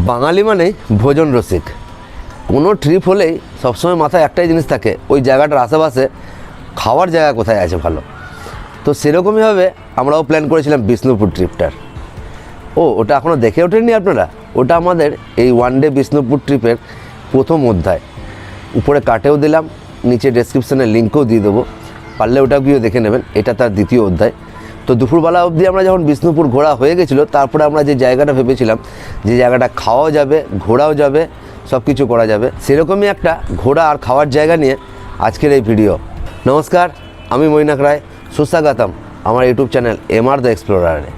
বাঙালি মানে ভোজন রসিক। কোনো ট্রিপ হলেই সবসময় মাথায় একটাই জিনিস থাকে, ওই জায়গাটার আশেপাশে খাওয়ার জায়গা কোথায় আছে ভালো। তো সেরকমইভাবে আমরাও প্ল্যান করেছিলাম বিষ্ণুপুর ট্রিপটার। ওটা এখনও দেখে ওঠেননি আপনারা? ওটা আমাদের এই ওয়ান ডে বিষ্ণুপুর ট্রিপের প্রথম অধ্যায়। উপরে কাটেও দিলাম, নিচে ডেসক্রিপশানে লিঙ্কও দিয়ে দেবো, পারলে ওটা গিয়েও দেখে নেবেন। এটা তার দ্বিতীয় অধ্যায়। তো দুপুরবেলা অবধি আমরা যখন বিষ্ণুপুর ঘোরা হয়ে গেছিলো, তারপরে আমরা যে জায়গাটা ভেবেছিলাম, যে জায়গাটা খাওয়াও যাবে, ঘোরাও যাবে, সব কিছু করা যাবে, সেরকমই একটা ঘোরা আর খাওয়ার জায়গা নিয়ে আজকের এই ভিডিও। নমস্কার, আমি মৈনাক রায়, সুস্বাগতম আমার ইউটিউব চ্যানেল MR দ্য এক্সপ্লোরারে।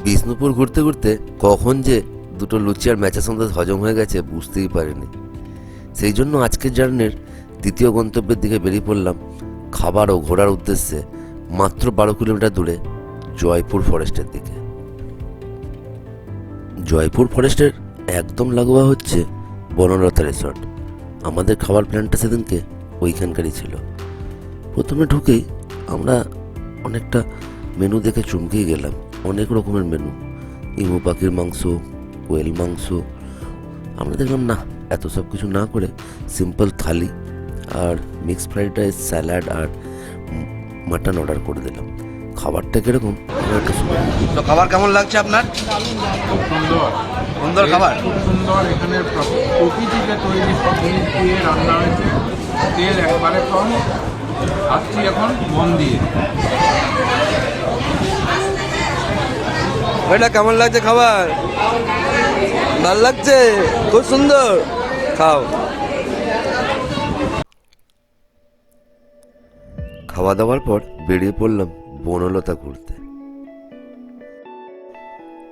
বিষ্ণুপুর ঘুরতে ঘুরতে কখন যে দুটো লুচি আর ম্যাচা সন্দেশ হজম হয়ে গেছে বুঝতেই পারিনি। সেই জন্য আজকের জার্নির দ্বিতীয় গন্তব্যের দিকে বেরিয়ে পড়লাম খাবার ও ঘোরার উদ্দেশ্যে, মাত্র 12 কিলোমিটার দূরে জয়পুর ফরেস্টের দিকে। জয়পুর ফরেস্টের একদম লাগোয়া হচ্ছে বনলতা রিসর্ট। আমাদের খাবার প্ল্যানটা সেদিনকে ওইখানকারই ছিল। প্রথমে ঢুকেই আমরা অনেকটা মেনু দেখে চমকেই গেলাম। অনেক রকমের মেনু, ইমু পাখির মাংস, কোয়েল মাংস। আমরা দেখলাম না, এত সব কিছু না করে সিম্পল থালি আর মিক্সড ফ্রাইড রাইস, স্যালাড আর মাটন অর্ডার করে দিলাম। খাবারটা কিরকম একটা শুনে। তো খাবার কেমন লাগছে আপনার? খুব সুন্দর সুন্দর খাবার, খুব সুন্দর। এখানে প্রকৃতিতে তৈরি সব জিনিস দিয়ে রান্না হয়েছে, তেল একবারে কম। খাচ্ছি এখন মন দিয়ে। এটা কেমন লাগছে খাবার? ভাল লাগছে, খুব সুন্দর। খাও। খাওয়া দাওয়ার পর বেরিয়ে পড়লাম বনলতা ঘুরতে।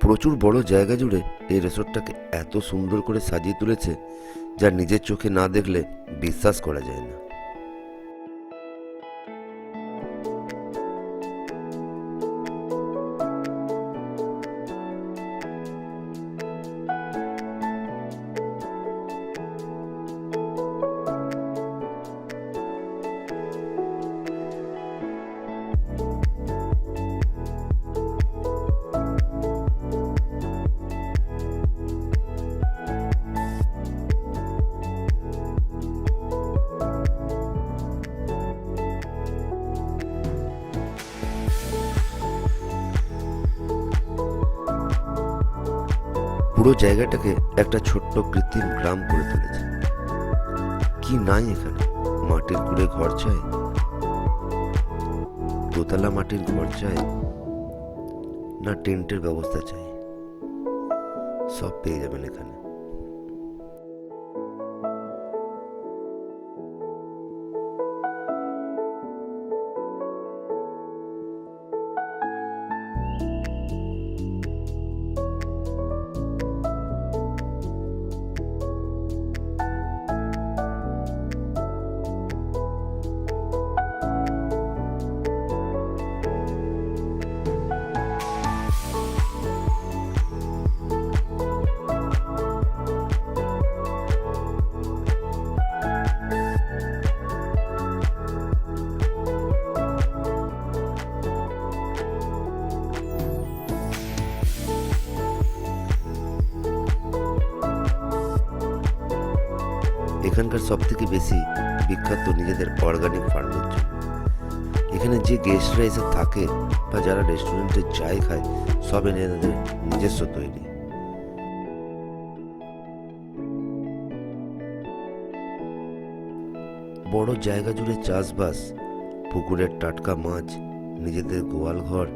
প্রচুর বড় জায়গা জুড়ে এই রিসোর্টটাকে এত সুন্দর করে সাজিয়ে তুলেছে, যা নিজের চোখে না দেখলে বিশ্বাস করা যায় না। পুরো জায়গাটাকে একটা ছোট্ট কৃত্রিম গ্রাম করে তুলেছে। কি নাই এখানে? মাটির কুড়ে ঘর চাই, দোতলা মাটির ঘর চাই, না টেন্টের ব্যবস্থা চাই, সব পেয়ে যাবেন এখানে। এখানকার সব থেকে বেশি বিখ্যাত নিজেদের অর্গানিক ফার্মের জন্য। এখানে যে গেস্টরা এসে থাকে বা যারা রেস্টুরেন্টে চাই খায়, সব এনাদের নিজস্ব তৈরি। বড় জায়গা জুড়ে চাষবাস, পুকুরের টাটকা মাছ, নিজেদের গোয়াল ঘর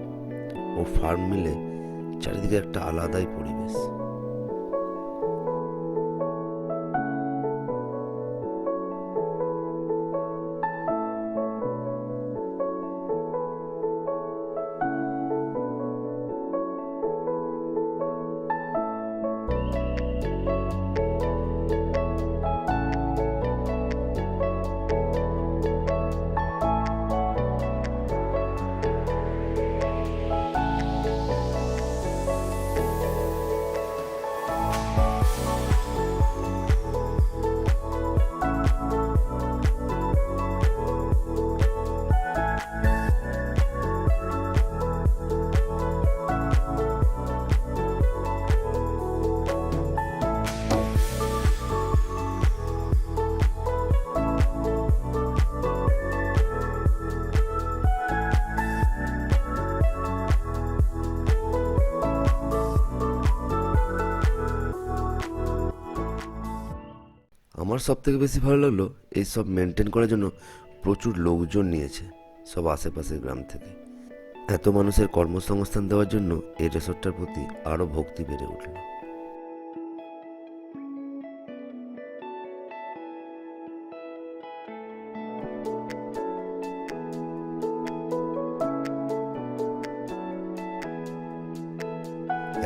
ও ফার্ম মিলে চারিদিকে একটা আলাদাই পরিবেশ। আমার সব থেকে বেশি ভালো লাগলো এই সব মেনটেন করার জন্য প্রচুর লোকজন নিয়েছে সব আশেপাশের গ্রাম থেকে। এত মানুষের কর্মসংস্থান দেওয়ার জন্য এই রিসোর্টটার প্রতি আরও ভক্তি বেড়ে উঠল।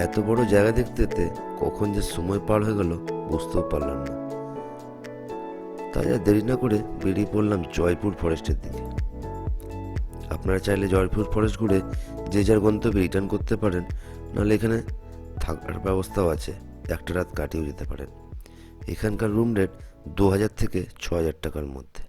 এত বড় জায়গা দেখতে দেখতে কখন যে সময় পার হয়ে গেল বুঝতেও পারলাম না। তাই আর দেরি না করে বেরিয়ে পড়লাম জয়পুর ফরেস্টের দিকে। আপনারা চাইলে জয়পুর ফরেস্ট ঘুরে যে যার গন্তব্যে রিটার্ন করতে পারেন, নাহলে এখানে থাকার ব্যবস্থাও আছে, একটা রাত কাটিয়েও যেতে পারেন। এখানকার রুম রেট 2000 থেকে 6000 টাকার মধ্যে।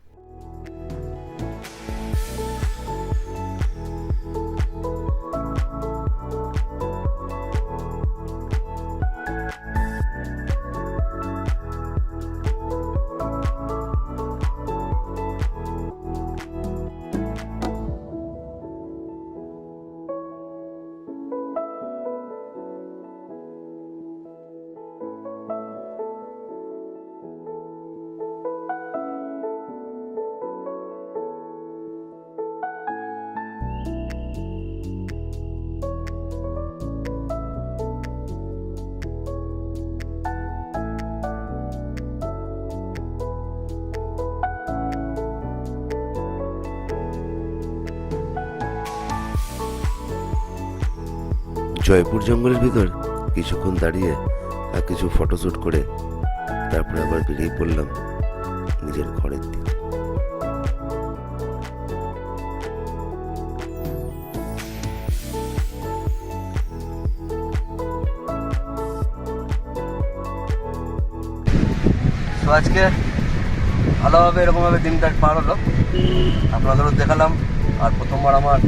জয়পুর জঙ্গলের ভিতর কিছুক্ষণ দাঁড়িয়ে আর কিছু ফটোশ্যুট করে তারপরে আবার বেরিয়ে পড়লাম নিজের ঘরের দিকে। তো আজকে ভালোভাবে এরকমভাবে দিনটা পার হলো, আপনাদেরও দেখালাম। আর প্রথমবার আমার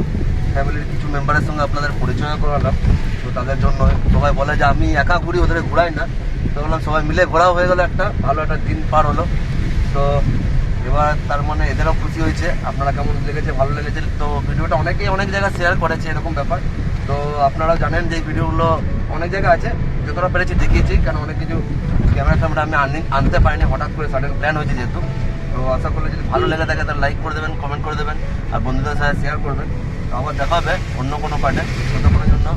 ফ্যামিলির কিছু মেম্বারের সঙ্গে আপনাদের পরিচয় করালাম। তো তাদের জন্য সবাই বলে যে আমি একা ঘুরি, ওদের ঘুরাই না। তো বললাম সবাই মিলে ঘোরাও হয়ে গেলো, একটা ভালো একটা দিন পার হলো। তো এবার তার মানে এদেরও খুশি হয়েছে। আপনারা কেমন লেগেছে, ভালো লেগেছে? তো ভিডিওটা অনেকেই অনেক জায়গায় শেয়ার করেছে এরকম ব্যাপার। তো আপনারাও জানেন যে এই ভিডিওগুলো অনেক জায়গায় আছে, যতটা পেরেছি দেখিয়েছি, কারণ অনেক কিছু ক্যামেরা আমি আনতে পারিনি, হঠাৎ করে সাডেন প্ল্যান হয়েছে যেহেতু। তো আশা করলে যদি ভালো লেগে থাকে তাহলে লাইক করে দেবেন, কমেন্ট করে দেবেন আর বন্ধুদের সাথে শেয়ার করবেন। তো আবার দেখা হবে অন্য কোনো পার্টে। ততক্ষণের জন্য